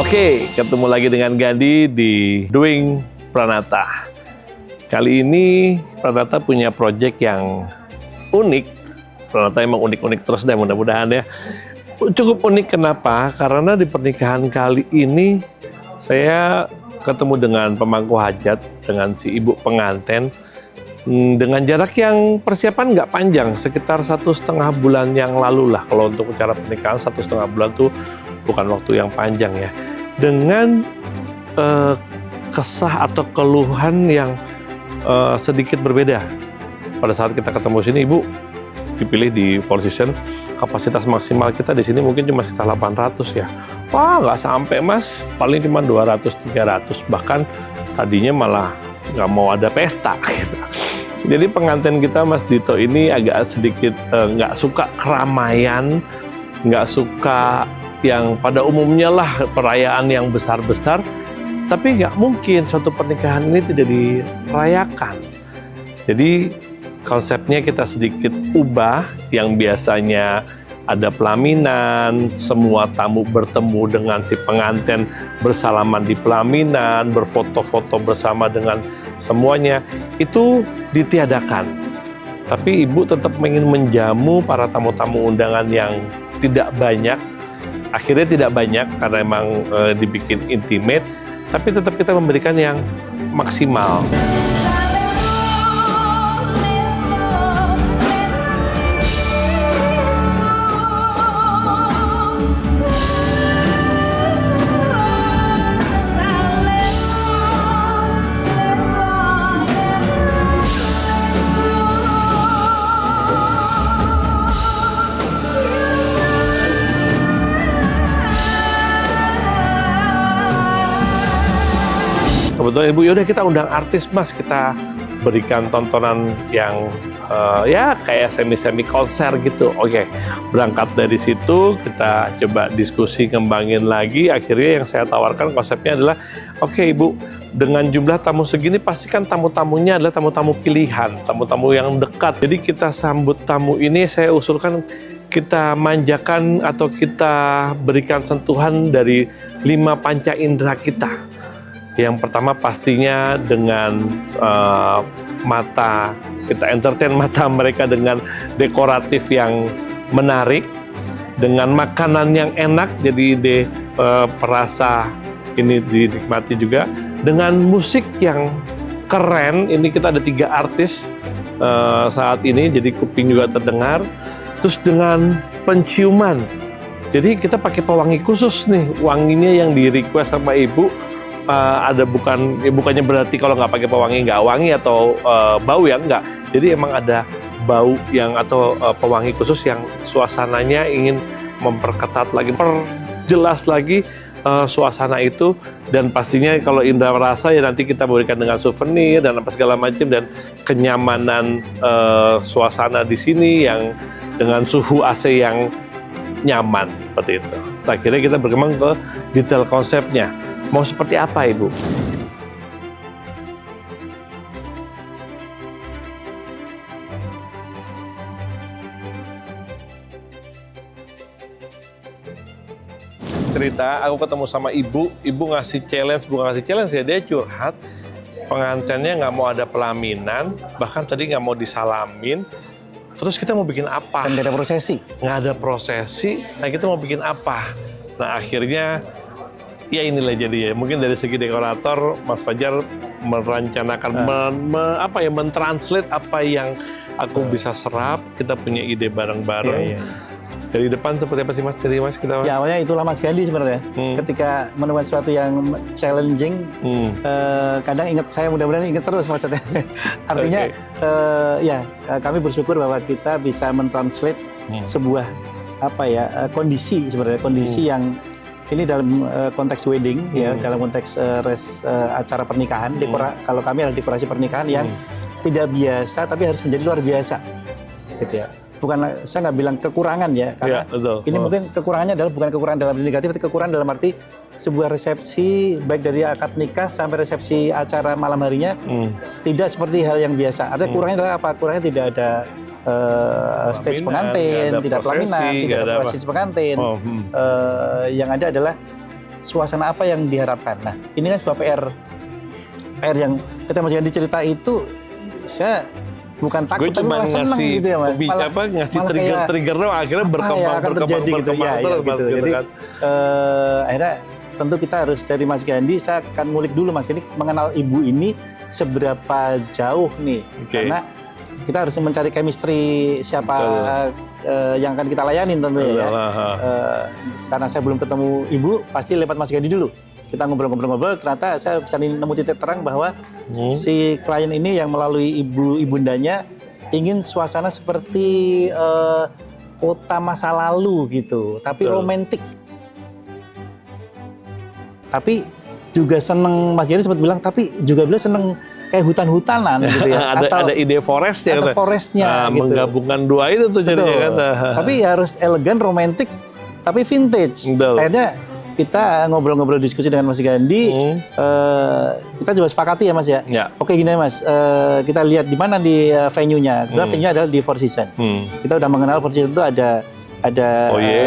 Oke, ketemu lagi dengan Gandhi di Doing Pranata. Kali ini Pranata punya proyek yang unik. Pranata emang unik-unik terus deh, mudah-mudahan ya. Cukup unik kenapa? Karena di pernikahan kali ini saya ketemu dengan pemangku hajat, dengan si ibu pengantin, dengan jarak yang persiapan nggak panjang, sekitar 1,5 bulan yang lalu lah. Kalau untuk acara pernikahan 1,5 bulan tuh bukan waktu yang panjang ya. Dengan kesah atau keluhan yang sedikit berbeda. Pada saat kita ketemu sini, Ibu dipilih di Four Seasons, kapasitas maksimal kita di sini mungkin cuma sekitar 800 ya. Wah, nggak sampai Mas, paling cuma 200-300, bahkan tadinya malah nggak mau ada pesta gitu. Jadi pengantin kita Mas Dito ini agak sedikit nggak suka keramaian, nggak suka yang pada umumnya lah perayaan yang besar-besar, tapi nggak mungkin suatu pernikahan ini tidak dirayakan. Jadi konsepnya kita sedikit ubah, yang biasanya ada pelaminan, semua tamu bertemu dengan si pengantin, bersalaman di pelaminan, berfoto-foto bersama dengan semuanya, itu ditiadakan. Tapi Ibu tetap ingin menjamu para tamu-tamu undangan yang tidak banyak. Akhirnya tidak banyak karena emang dibikin intimate, tapi tetap kita memberikan yang maksimal. Kebetulan Ibu, yaudah kita undang artis Mas, kita berikan tontonan yang ya kayak semi-semi konser gitu. Oke, berangkat dari situ kita coba diskusi kembangin lagi. Akhirnya yang saya tawarkan konsepnya adalah, oke Ibu, dengan jumlah tamu segini pasti kan tamu-tamunya adalah tamu-tamu pilihan, tamu-tamu yang dekat. Jadi kita sambut tamu ini, saya usulkan kita manjakan atau kita berikan sentuhan dari 5 panca indera kita. Yang pertama pastinya dengan mata, kita entertain mata mereka dengan dekoratif yang menarik, dengan makanan yang enak, jadi perasa ini dinikmati juga, dengan musik yang keren. Ini kita ada 3 artis saat ini, jadi kuping juga terdengar. Terus dengan penciuman, jadi kita pakai pewangi khusus nih, wanginya yang di request sama Ibu. Ada bukannya berarti kalau nggak pakai pewangi nggak wangi atau bau ya, enggak. Jadi emang ada bau yang atau pewangi khusus yang suasananya ingin memperketat lagi, perjelas lagi suasana itu. Dan pastinya kalau indra rasa ya nanti kita berikan dengan souvenir dan apa segala macam, dan kenyamanan suasana di sini yang dengan suhu AC yang nyaman seperti itu. Akhirnya kita berkembang ke detail konsepnya. Mau seperti apa, Ibu? Cerita, aku ketemu sama Ibu ngasih challenge ya, dia curhat, pengantinnya nggak mau ada pelaminan, bahkan tadi nggak mau disalamin, terus kita mau bikin apa? Dan nggak ada prosesi? Nggak ada prosesi, nah kita mau bikin apa? Nah akhirnya, ya inilah jadi ya, mungkin dari segi dekorator Mas Fajar merencanakan mentranslate apa yang aku bisa serap. Kita punya ide bareng-bareng. Dari depan seperti apa sih Mas? Jadi Mas kita Mas? Ya awalnya itulah Mas Gandhi sebenarnya. Ketika menemukan sesuatu yang challenging, kadang saya mudah-mudahan ingat terus maksudnya. Artinya kami bersyukur bahwa kita bisa mentranslate sebuah kondisi sebenarnya, kondisi yang ini dalam konteks wedding, ya, dalam konteks acara pernikahan. Kalau kami adalah dekorasi pernikahan yang tidak biasa, tapi harus menjadi luar biasa, gitu ya. Bukan, saya nggak bilang kekurangan ya, karena ini mungkin kekurangannya adalah bukan kekurangan dalam arti negatif, tapi kekurangan dalam arti sebuah resepsi, baik dari akad nikah sampai resepsi acara malam harinya, tidak seperti hal yang biasa. Artinya kurangnya adalah apa? Kurangnya tidak ada stage pengantin, tidak pelaminan, tidak ada prosesi pengantin. Yang ada adalah suasana apa yang diharapkan. Nah, ini kan sebuah PR yang ketika Mas Gandhi cerita itu, saya bukan takut, tapi malah senang gitu ya Mas. Ngasih trigger doang, akhirnya berkembang gitu. Jadi kan. Akhirnya tentu kita harus dari Mas Gandhi, saya akan ngulik dulu Mas Gandhi mengenal ibu ini seberapa jauh nih. Karena kita harus mencari chemistry siapa yang akan kita layanin tentunya ya. Karena saya belum ketemu ibu, pasti lewat Mas Gandhi dulu. Kita ngobrol-ngobrol, ternyata saya bisa nemu titik terang bahwa si klien ini yang melalui ibundanya ingin suasana seperti kota masa lalu gitu, tapi romantis. Tapi juga seneng, Mas Gandhi sempat bilang, tapi juga beliau seneng kayak hutan-hutanan gitu ya. ada ide forestnya. Ada forestnya gitu. Menggabungkan dua itu tuh jadinya kan. Tapi harus elegan, romantis, tapi vintage. Akhirnya kita ngobrol-ngobrol diskusi dengan Mas Gandhi, kita coba sepakati ya Mas ya. Oke gini Mas, kita lihat di mana di venue-nya. Venue-nya adalah di Four Seasons. Kita udah mengenal Four Seasons itu ada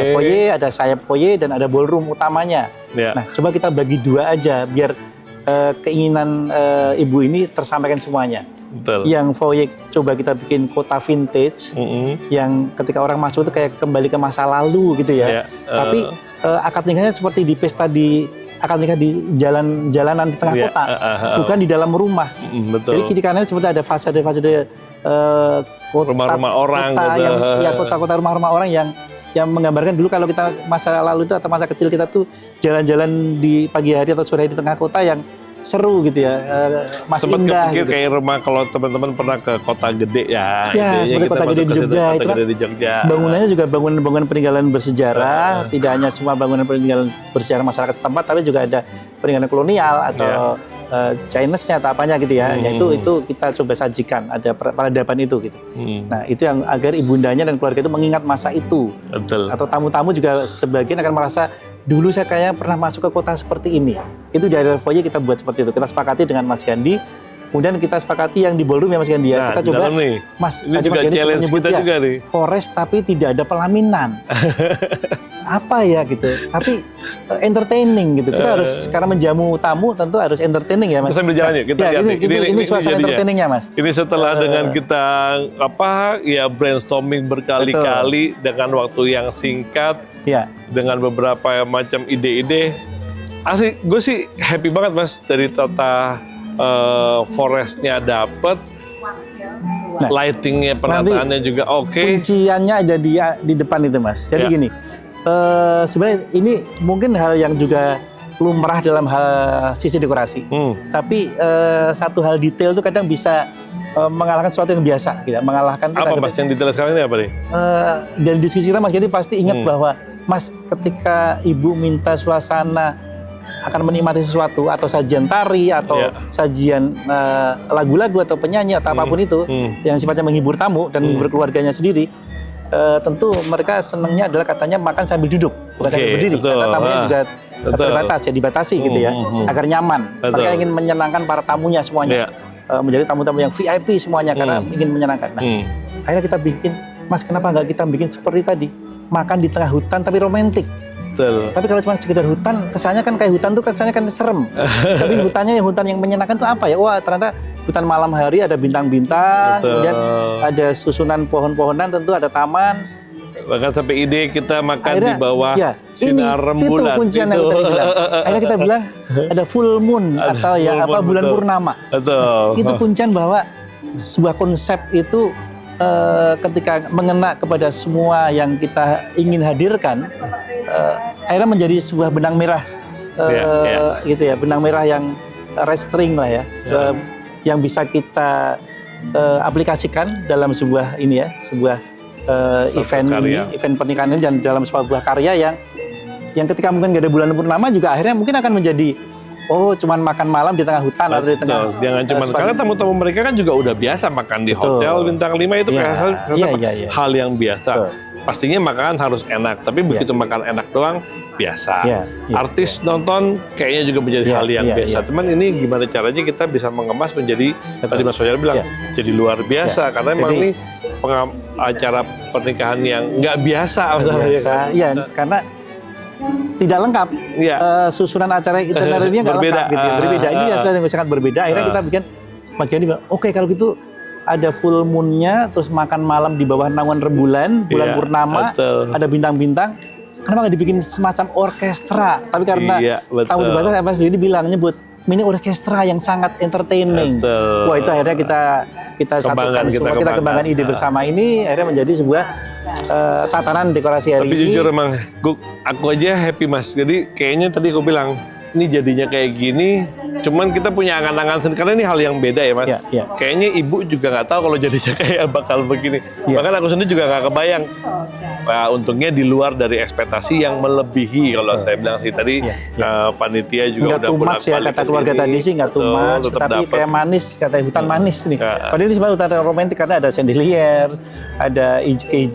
foyer, ada sayap foyer, dan ada ballroom utamanya. Nah, coba kita bagi dua aja biar keinginan ibu ini tersampaikan semuanya. Yang foyer coba kita bikin kota vintage, yang ketika orang masuk itu kayak kembali ke masa lalu gitu ya. Tapi akad nikahnya seperti di pesta akad nikah di jalanan di tengah kota, bukan di dalam rumah. Jadi kiri kanannya seperti ada fasade-fasade rumah-rumah orang, kota-kota rumah-rumah orang yang menggambarkan dulu kalau kita masa lalu itu atau masa kecil kita tuh jalan-jalan di pagi hari atau sore hari di tengah kota yang seru gitu ya, masih sempat indah kepikir gitu. Kayak rumah kalau teman-teman pernah ke kota gede ya. Seperti kota gede di Jogja. Bangunannya juga bangunan-bangunan peninggalan bersejarah, tidak hanya semua bangunan peninggalan bersejarah masyarakat setempat, tapi juga ada peninggalan kolonial atau Chinese-nya atau apanya gitu ya. Itu kita coba sajikan, ada peradaban itu gitu. Nah, itu yang agar ibundanya dan keluarga itu mengingat masa itu. Atau tamu-tamu juga sebagian akan merasa dulu saya kayaknya pernah masuk ke kota seperti ini. Itu di area foyer kita buat seperti itu. Kita sepakati dengan Mas Gandhi. Kemudian kita sepakati yang di ballroom ya Mas Gandhi ya. Kita coba, Mas, ini juga challenge kita juga nih. Forest tapi tidak ada pelaminan. Apa ya gitu. Tapi entertaining gitu. Kita harus, karena menjamu tamu tentu harus entertaining ya Mas. Kita sambil jalan yuk, kita lihat. Ini suasana entertainingnya Mas. Ini setelah dengan kita brainstorming berkali-kali dengan waktu yang singkat. Dengan beberapa macam ide-ide. Asli, gue sih happy banget Mas dari tata forestnya dapet, lightingnya, penataannya juga oke. Kunciannya ada di depan itu Mas. Jadi gini, sebenarnya ini mungkin hal yang juga lumrah dalam hal sisi dekorasi. Tapi satu hal detail itu kadang bisa mengalahkan sesuatu yang biasa, gitu. Mengalahkan apa Mas yang detail sekarang ini apa nih? Dan diskusi kita Mas, jadi pasti ingat bahwa Mas, ketika ibu minta suasana akan menikmati sesuatu atau sajian tari atau sajian lagu-lagu atau penyanyi atau apapun itu yang sifatnya menghibur tamu dan menghibur keluarganya sendiri, tentu mereka senangnya adalah katanya makan sambil duduk, bukan sambil berdiri. Karena tamunya juga terbatas ya, dibatasi gitu ya, agar nyaman. Mereka ingin menyenangkan para tamunya semuanya. Menjadi tamu-tamu yang VIP semuanya karena ingin menyenangkan. Nah, akhirnya kita bikin, Mas, kenapa nggak kita bikin seperti tadi, makan di tengah hutan tapi romantis. Tapi kalau cuma sekedar hutan, kesannya kan kayak hutan tuh kesannya kan serem. Tapi hutannya hutan yang menyenangkan tuh apa ya? Wah, ternyata hutan malam hari ada bintang-bintang, kemudian ada susunan pohon-pohonan, tentu ada taman. Bahkan sampai ide kita makan akhirnya, di bawah sinar rembulan. Itu kuncian yang tadi bilang. Akhirnya kita bilang ada full moon atau bulan purnama. Itu kuncian bahwa sebuah konsep itu ketika mengena kepada semua yang kita ingin hadirkan, akhirnya menjadi sebuah benang merah, gitu ya, benang merah yang restricting lah ya, yang bisa kita aplikasikan dalam sebuah ini ya, sebuah event pernikahan ini, dan dalam sebuah karya yang ketika mungkin nggak ada bulan purnama juga akhirnya mungkin akan menjadi cuman makan malam di tengah hutan atau di tengah. Jangan cuma karena tamu-tamu mereka kan juga udah biasa makan di hotel bintang 5 itu hal yang biasa. Pastinya makanan harus enak, tapi begitu makan enak doang biasa. Artis nonton kayaknya juga menjadi hal yang biasa. Cuman ini gimana caranya kita bisa mengemas menjadi tadi Mas Fajar bilang jadi luar biasa karena memang ini acara pernikahan yang nggak biasa. Iya, karena tidak lengkap. Iya. Susunan acara itinerary-nya nggak Berbeda. lengkap. Gitu. Berbeda. Ini sesuatu yang sangat berbeda. Akhirnya kita bikin, Mas Gandhi bilang, oke kalau gitu ada full moon-nya, terus makan malam di bawah naungan rembulan, bulan Iya, purnama, betul. ada bintang-bintang. Kenapa nggak dibikin semacam orkestra? Tapi karena Iya, betul. tamu terbatas, Mas Gandhi bilang, nyebut mini orkestra yang sangat entertaining. Betul. Wah, itu akhirnya kita satukan semua, kita kembangkan ide bersama ini, akhirnya menjadi sebuah tatanan dekorasi hari Tapi ini. jujur emang, aku aja happy Mas. Jadi kayaknya tadi aku bilang, ini jadinya kayak gini, cuman kita punya angan-angan sendiri, karena ini hal yang beda ya Mas. Iya, iya. Kayaknya ibu juga nggak tahu kalau jadinya kayak bakal begini. Iya. Bahkan aku sendiri juga nggak kebayang. Wah, untungnya di luar dari ekspektasi yang melebihi kalau saya bilang sih tadi. Iya. Panitia juga Nggak udah too much ya, bolak-balik kata ke keluarga sini. tadi sih nggak too Betul, much, tetap tapi dapet. kayak manis, kata hutan manis nih. Ya. Padahal ini sebenarnya hutan romantis karena ada chandelier, ada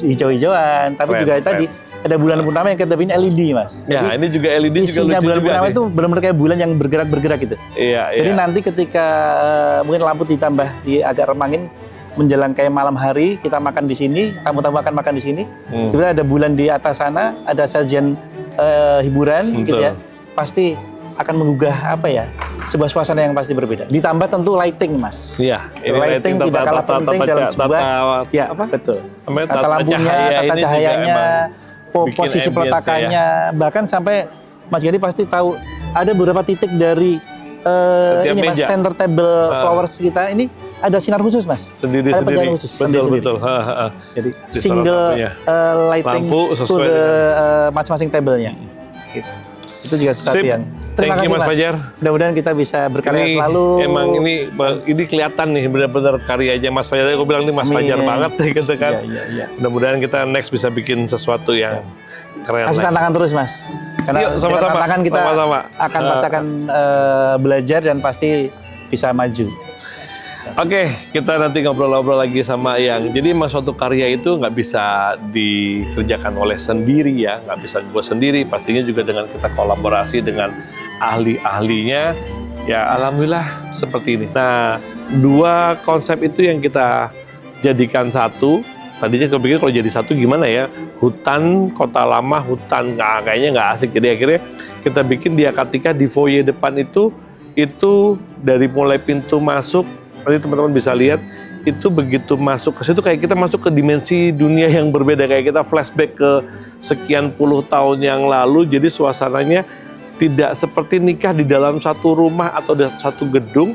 hijau-hijauan, tapi Keren, juga keren. tadi ada bulan purnama yang kita bikin LED, Mas. Ya, ini juga LED juga isinya lucu bulan juga purnama nih. itu benar-benar kayak bulan yang bergerak-bergerak gitu. Iya, Jadi iya. nanti ketika mungkin lampu ditambah agak remangin menjelang kayak malam hari, kita makan di sini, tamu-tamu akan makan di sini. Kita ada bulan di atas sana, ada sajian hiburan gitu ya. Pasti akan menggugah apa ya? Sebuah suasana yang pasti berbeda. Ditambah tentu lighting, Mas. Iya, ini lighting tidak kalah penting dalam sebuah ya, betul. Tata lampunya, tata cahayanya, posisi ambience peletakannya, bahkan sampai Mas Gandhi pasti tahu ada beberapa titik dari Setiap ini Mas, meja. center table flowers kita ini ada sinar khusus, Mas. Ada Sendiri-sendiri. penjara khusus, Betul, sendiri-sendiri. betul. Jadi Di single lampunya. lighting Lampu to sesuai the masing-masing table-nya. Gitu. Itu juga sesuatu Sip. yang terima Thank you, kasih Mas Fajar. Mudah-mudahan kita bisa berkarya Ini selalu. emang ini kelihatan nih benar-benar karyanya Mas Fajar. Aku bilang ini Mas Amin. Fajar banget deh gitu kan. Iya. Mudah-mudahan kita next bisa bikin sesuatu yang keren. Kasih lah. tantangan terus, Mas. Karena Yuk, sama-sama. dengan tantangan kita Sama-sama. pasti akan belajar dan pasti bisa maju. Oke, kita nanti ngobrol-ngobrol lagi sama Yang. Jadi mas suatu karya itu nggak bisa dikerjakan oleh sendiri ya, nggak bisa gue sendiri. Pastinya juga dengan kita kolaborasi dengan ahli-ahlinya. Ya alhamdulillah seperti ini. Nah, dua konsep itu yang kita jadikan satu. Tadinya gue pikir kalau jadi satu gimana ya? Hutan, kota lama, hutan kayaknya nggak asik. Jadi akhirnya kita bikin di Akatika di foyer depan itu dari mulai pintu masuk. Nanti teman-teman bisa lihat itu begitu masuk ke situ kayak kita masuk ke dimensi dunia yang berbeda, kayak kita flashback ke sekian puluh tahun yang lalu. Jadi suasananya tidak seperti nikah di dalam satu rumah atau satu gedung.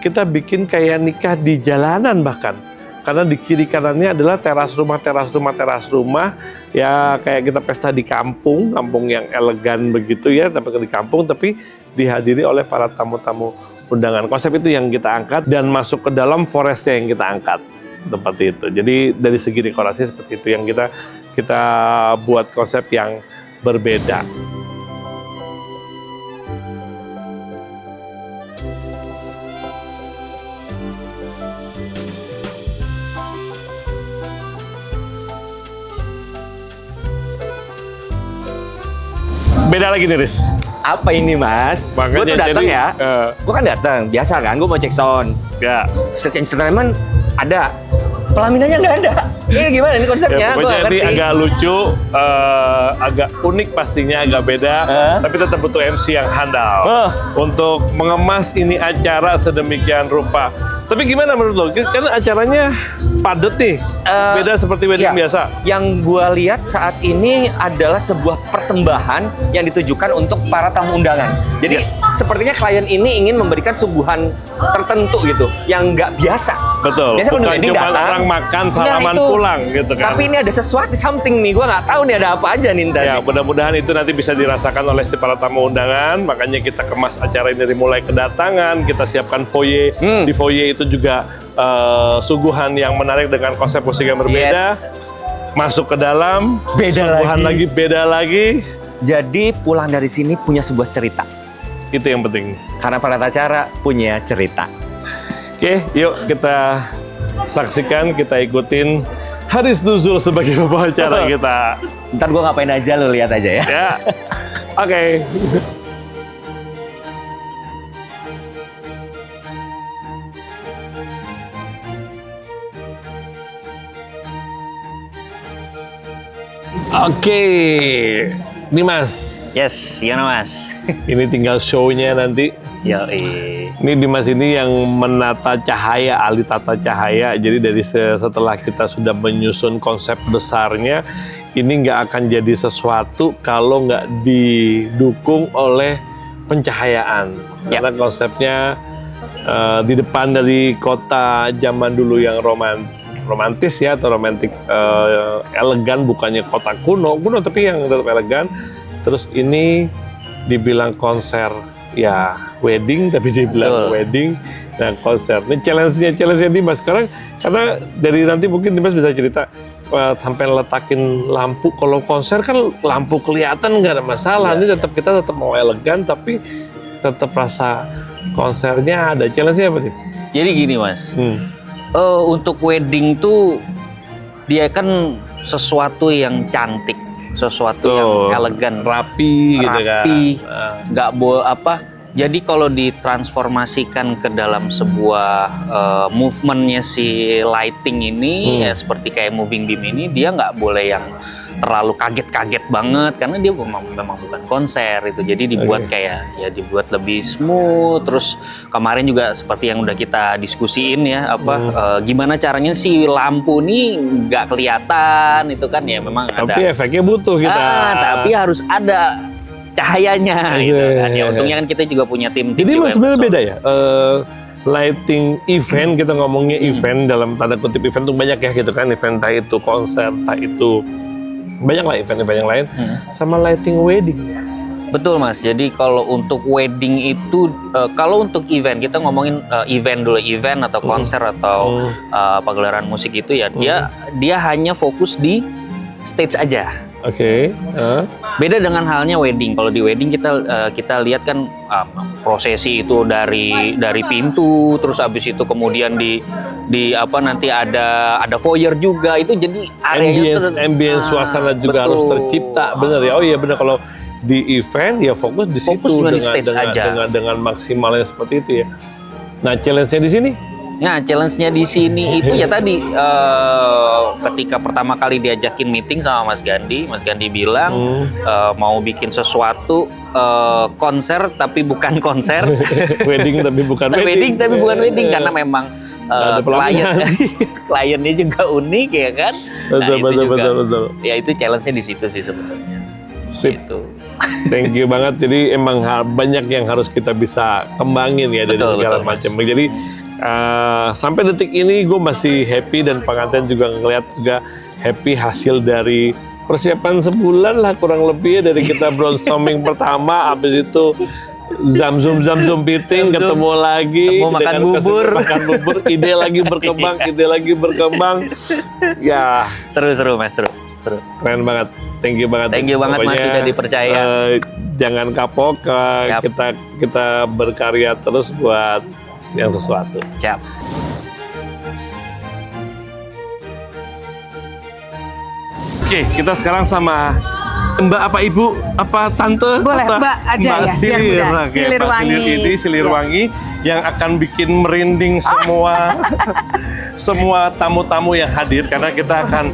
Kita bikin kayak nikah di jalanan bahkan, karena di kiri kanannya adalah teras rumah ya, kayak kita pesta di kampung yang elegan begitu ya, tapi di kampung tapi dihadiri oleh para tamu-tamu undangan. Konsep itu yang kita angkat dan masuk ke dalam forestnya yang kita angkat seperti itu. Jadi dari segi dekorasi seperti itu yang kita buat konsep yang berbeda. Beda lagi nih, Riz. Apa ini mas? Makanya Gue tuh datang jadi, ya. Gue kan datang, biasa kan. Gue mau cek sound. Ya. Search entertainment ada. Pelaminannya nggak ada. Ini gimana ini konsepnya? Ya, Gue pokoknya ini ngerti. agak lucu, agak unik pastinya, agak beda, tapi tetap butuh MC yang handal untuk mengemas ini acara sedemikian rupa. Tapi gimana menurut lo? Kan acaranya padat nih, beda seperti wedding Ya, biasa. Yang gue lihat saat ini adalah sebuah persembahan yang ditujukan untuk para tamu undangan. Jadi sepertinya klien ini ingin memberikan suguhan tertentu gitu, yang nggak biasa. Betul, Biasa bukan wedding cuma datang, orang makan nah salaman itu. pulang gitu kan. Tapi ini ada sesuatu something nih, gue nggak tahu nih ada apa aja nih ntar. Ya, mudah-mudahan itu nanti bisa dirasakan oleh si para tamu undangan. Makanya kita kemas acara ini dari mulai kedatangan, kita siapkan foyer. Di foyer itu juga suguhan yang menarik dengan konsep musik yang berbeda. Yes. Masuk ke dalam, Beda suguhan lagi. beda lagi. Jadi pulang dari sini punya sebuah cerita. Itu yang penting. Karena para acara punya cerita. Oke, yuk kita saksikan, kita ikutin Haris Nuzul sebagai pembawa acara kita. Ntar gue ngapain aja, lo lihat aja ya. Ya, oke. Oke, Dimas. Yes, gimana Mas? Ini tinggal show-nya nanti. Ini Dimas ini yang menata cahaya, ahli tata cahaya. Jadi dari setelah kita sudah menyusun konsep besarnya, ini nggak akan jadi sesuatu kalau nggak didukung oleh pencahayaan. Karena konsepnya di depan dari kota zaman dulu yang romantis ya, atau romantik, elegan, bukannya kota kuno tapi yang tetap elegan. Terus ini dibilang konser ya wedding, tapi dibilang wedding. Nah, konser ini challenge-nya Dimas sekarang, karena dari nanti mungkin Dimas bisa cerita sampai letakin lampu. Kalau konser kan lampu kelihatan nggak ada masalah. Ini kita tetap mau elegan tapi tetap rasa konsernya ada. Challenge-nya apa nih? Jadi gini Mas, untuk wedding tuh dia kan sesuatu yang cantik, sesuatu yang elegan, rapi gitu kan. Nggak Jadi kalau ditransformasikan ke dalam sebuah movementnya si lighting ini, ya seperti kayak moving beam ini, dia nggak boleh yang terlalu kaget-kaget banget, karena dia memang bukan konser itu. Jadi dibuat dibuat lebih smooth. Terus kemarin juga seperti yang udah kita diskusiin ya, gimana caranya si lampu nih nggak kelihatan itu kan, ya memang tapi efeknya butuh kita. Tapi harus ada cahayanya gitu kan. Ya untungnya kan kita juga punya tim. Jadi sebenarnya beda ya. Lighting event, kita ngomongnya event dalam tanda kutip event tuh banyak ya gitu kan. Event entah itu konser, entah itu banyak lah event-event yang lain. Sama lighting wedding. Betul Mas. Jadi kalau untuk wedding itu, kalau untuk event kita ngomongin event dulu, event atau konser atau pagelaran musik itu ya, dia hanya fokus di stage aja. Beda dengan halnya wedding. Kalau di wedding kita lihat kan prosesi itu dari pintu, terus habis itu kemudian nanti ada foyer juga. Itu jadi area ambience suasana juga harus tercipta. Bener ya. Oh iya bener, kalau di event ya fokus di situ dengan maksimalnya seperti itu ya. Nah, challenge-nya di sini? Nah, challenge-nya di sini itu ya tadi ketika pertama kali diajakin meeting sama Mas Gandhi bilang mau bikin sesuatu konser tapi bukan konser, wedding tapi bukan wedding karena memang kliennya juga unik ya kan. Betul. Ya itu challenge-nya di situ sih sebenarnya. Sip. Thank you banget. Jadi emang banyak yang harus kita bisa kembangin ya dari segala macam. Jadi sampai detik ini gue masih happy, dan pengantin juga ngeliat juga happy hasil dari persiapan sebulan lah kurang lebih ya, dari kita brainstorming pertama, habis itu Zoom meeting, ketemu lagi, makan bubur, ide lagi berkembang, ya seru Mas, seru. Keren banget, thank you banget Mas sudah dipercaya. Jangan kapok, kita berkarya terus buat yang sesuatu. Siap. Oke, kita sekarang sama Mbak apa Ibu apa Tante? Boleh Mbak aja Mbak ya, Silir, biar mudah. Silirwangi. Silirwangi yang akan bikin merinding semua tamu-tamu yang hadir, karena kita akan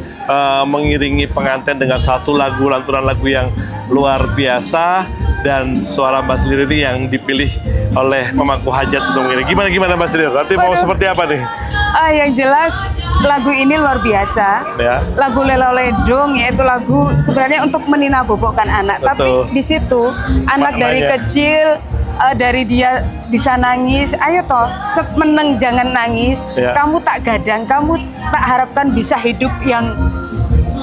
mengiringi pengantin dengan satu lantunan lagu yang luar biasa, dan suara Mbak Silir ini yang dipilih oleh pemangku hajat untuk mengiring. Gimana Mbak Silir? Nanti mau seperti apa nih? Yang jelas lagu ini luar biasa. Ya. Lagu Lelo Ledong, yaitu lagu sebenarnya untuk meninabobokan anak. Betul. Tapi di situ anak dari kecil, dari dia bisa nangis, ayo toh meneng jangan nangis. Ya. Kamu tak gadang, kamu tak harapkan bisa hidup yang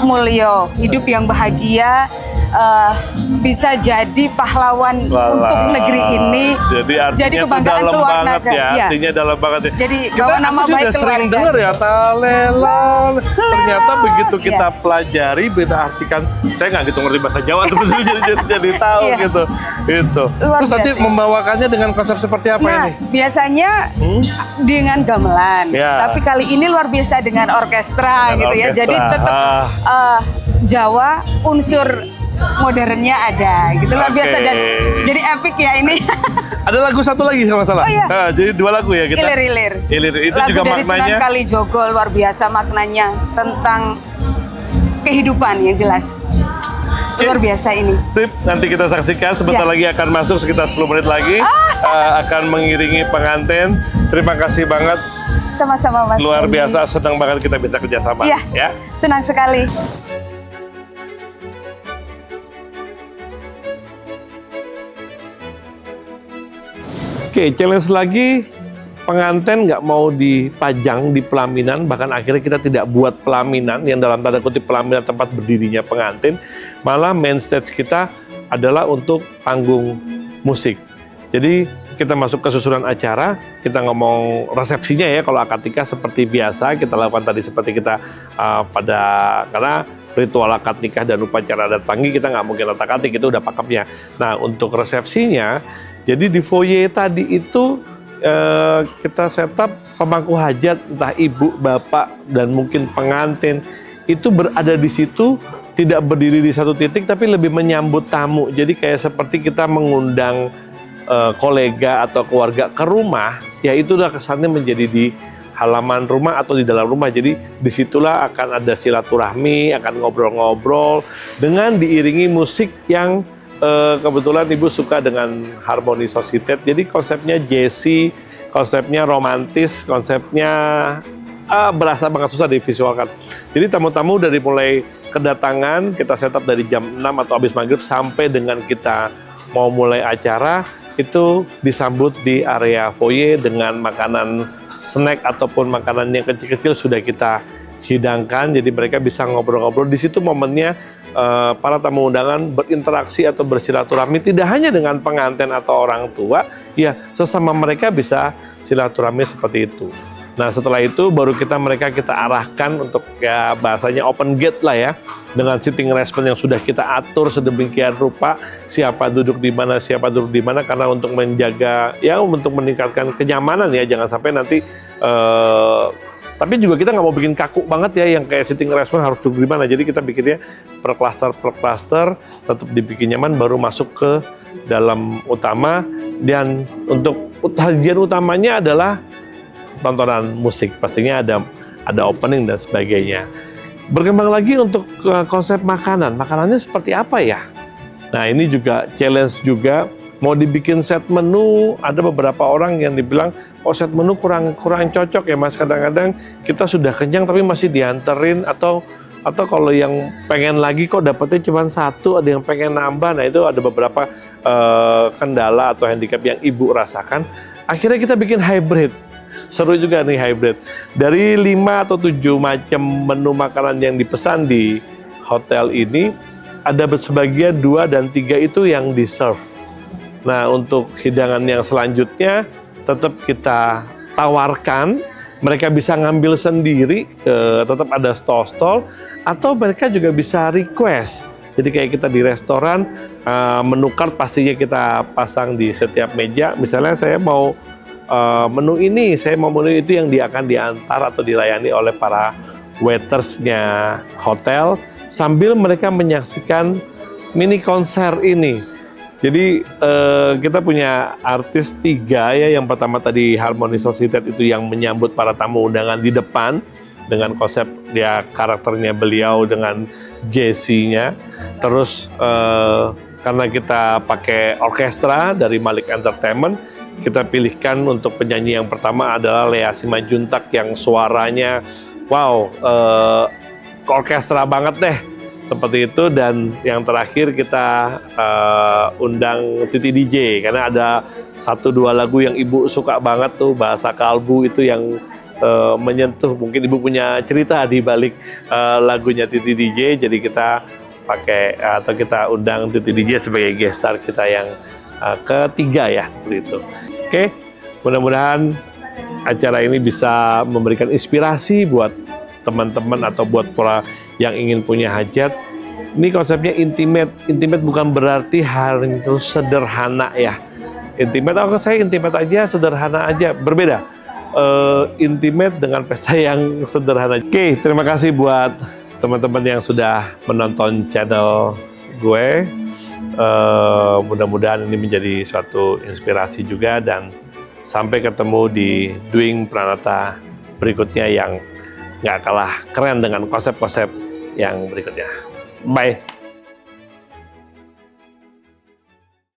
mulia, hidup yang bahagia. Bisa jadi pahlawan untuk negeri ini. Jadi kebanggaan keluarga. Ya, artinya dalam banget ya. Jadi bawa nama baik keluarga. Sering dengar ya Talela. Ternyata begitu kita pelajari, kita artikan. Saya nggak gitu ngerti bahasa Jawa sebetulnya, jadi tahu gitu. Itu. Terus nanti membawakannya dengan konsep seperti apa ini? Biasanya dengan gamelan. Tapi kali ini luar biasa dengan orkestra gitu ya. Jadi tetap Jawa, unsur modernnya ada gitu, luar biasa, dan jadi epic ya ini. Ada lagu satu lagi kalau salah. Oh, iya. Jadi 2 lagu ya kita. Ilir itu lagu juga dari maknanya. Sunan Kalijogo, luar biasa maknanya tentang kehidupan yang jelas. Luar biasa ini. Sip, nanti kita saksikan sebentar Ya. lagi akan masuk sekitar 10 menit lagi akan mengiringi pengantin. Terima kasih banget, Sama-sama Mas. luar Doni. biasa, senang banget kita bisa kerjasama. Iya. Ya. Senang sekali. Oke, challenge lagi. Pengantin nggak mau dipajang di pelaminan, bahkan akhirnya kita tidak buat pelaminan yang dalam tanda kutip pelaminan tempat berdirinya pengantin, malah main stage kita adalah untuk panggung musik. Jadi kita masuk ke susunan acara, kita ngomong resepsinya ya, kalau akad nikah seperti biasa kita lakukan tadi seperti kita karena ritual akad nikah dan upacara adat panggi kita nggak mungkin otak-atik, itu udah pakemnya. Nah untuk resepsinya, jadi di foyer tadi itu kita setup pemangku hajat, entah ibu, bapak, dan mungkin pengantin itu berada di situ, tidak berdiri di satu titik, tapi lebih menyambut tamu. Jadi kayak seperti kita mengundang kolega atau keluarga ke rumah, ya itu udah kesannya menjadi di halaman rumah atau di dalam rumah. Jadi disitulah akan ada silaturahmi, akan ngobrol-ngobrol dengan diiringi musik yang kebetulan Ibu suka dengan Harmony Society. Jadi konsepnya jazzy, konsepnya romantis, konsepnya berasa banget, susah divisualkan. Jadi tamu-tamu dari mulai kedatangan, kita setup dari jam 6 atau habis maghrib sampai dengan kita mau mulai acara, itu disambut di area foyer dengan makanan snack ataupun makanan yang kecil-kecil sudah kita hidangkan. Jadi mereka bisa ngobrol-ngobrol. Di situ momennya para tamu undangan berinteraksi atau bersilaturahmi tidak hanya dengan pengantin atau orang tua, ya sesama mereka bisa silaturahmi seperti itu. Nah setelah itu baru mereka kita arahkan untuk ya bahasanya open gate lah ya, dengan sitting arrangement yang sudah kita atur sedemikian rupa, siapa duduk di mana, siapa duduk di mana, karena untuk menjaga ya untuk meningkatkan kenyamanan ya, jangan sampai nanti tapi juga kita nggak mau bikin kaku banget ya, yang kayak sitting arrangement harus duduk di mana. Jadi kita bikinnya per cluster, tetap dibikin nyaman, baru masuk ke dalam utama. Dan untuk sajian utamanya adalah tontonan musik, pastinya ada opening dan sebagainya. Berkembang lagi untuk konsep makanannya seperti apa ya? Nah ini juga challenge juga. Mau dibikin set menu, ada beberapa orang yang dibilang kok set menu kurang cocok ya Mas, kadang-kadang kita sudah kenyang tapi masih dianterin, atau kalau yang pengen lagi kok dapetnya cuma satu, ada yang pengen nambah. Nah itu ada beberapa kendala atau handicap yang Ibu rasakan. Akhirnya kita bikin hybrid. Seru juga nih hybrid. Dari 5 atau 7 macam menu makanan yang dipesan di hotel ini, ada sebagian 2 dan 3 itu yang di-serve. Nah, untuk hidangan yang selanjutnya tetap kita tawarkan, mereka bisa ngambil sendiri, tetap ada stall-stall, atau mereka juga bisa request. Jadi kayak kita di restoran, menu card pastinya kita pasang di setiap meja. Misalnya saya mau menu ini, saya mau menu itu, yang akan diantar atau dilayani oleh para waitersnya hotel, sambil mereka menyaksikan mini konser ini. Jadi kita punya artis 3 ya. Yang pertama tadi Harmony Society itu yang menyambut para tamu undangan di depan dengan konsep dia karakternya beliau dengan jazzy-nya. Terus karena kita pakai orkestra dari Malik Entertainment, kita pilihkan untuk penyanyi yang pertama adalah Lea Simajuntak yang suaranya wow, orkestra banget deh. Seperti itu. Dan yang terakhir kita undang Titi DJ, karena ada 1-2 lagu yang Ibu suka banget tuh, Bahasa Kalbu itu yang menyentuh. Mungkin Ibu punya cerita di balik lagunya Titi DJ, jadi kita pakai atau kita undang Titi DJ sebagai guest star kita yang ketiga ya, seperti itu. Oke, mudah-mudahan acara ini bisa memberikan inspirasi buat teman-teman atau buat para yang ingin punya hajat. Ini konsepnya intimate. Intimate bukan berarti harus sederhana ya. Intimate, saya intimate aja, sederhana aja, berbeda. Intimate dengan pesta yang sederhana. Oke, terima kasih buat teman-teman yang sudah menonton channel gue. Mudah-mudahan ini menjadi suatu inspirasi juga, dan sampai ketemu di Doing Pranata berikutnya yang nggak kalah keren dengan konsep-konsep yang berikutnya. Bye.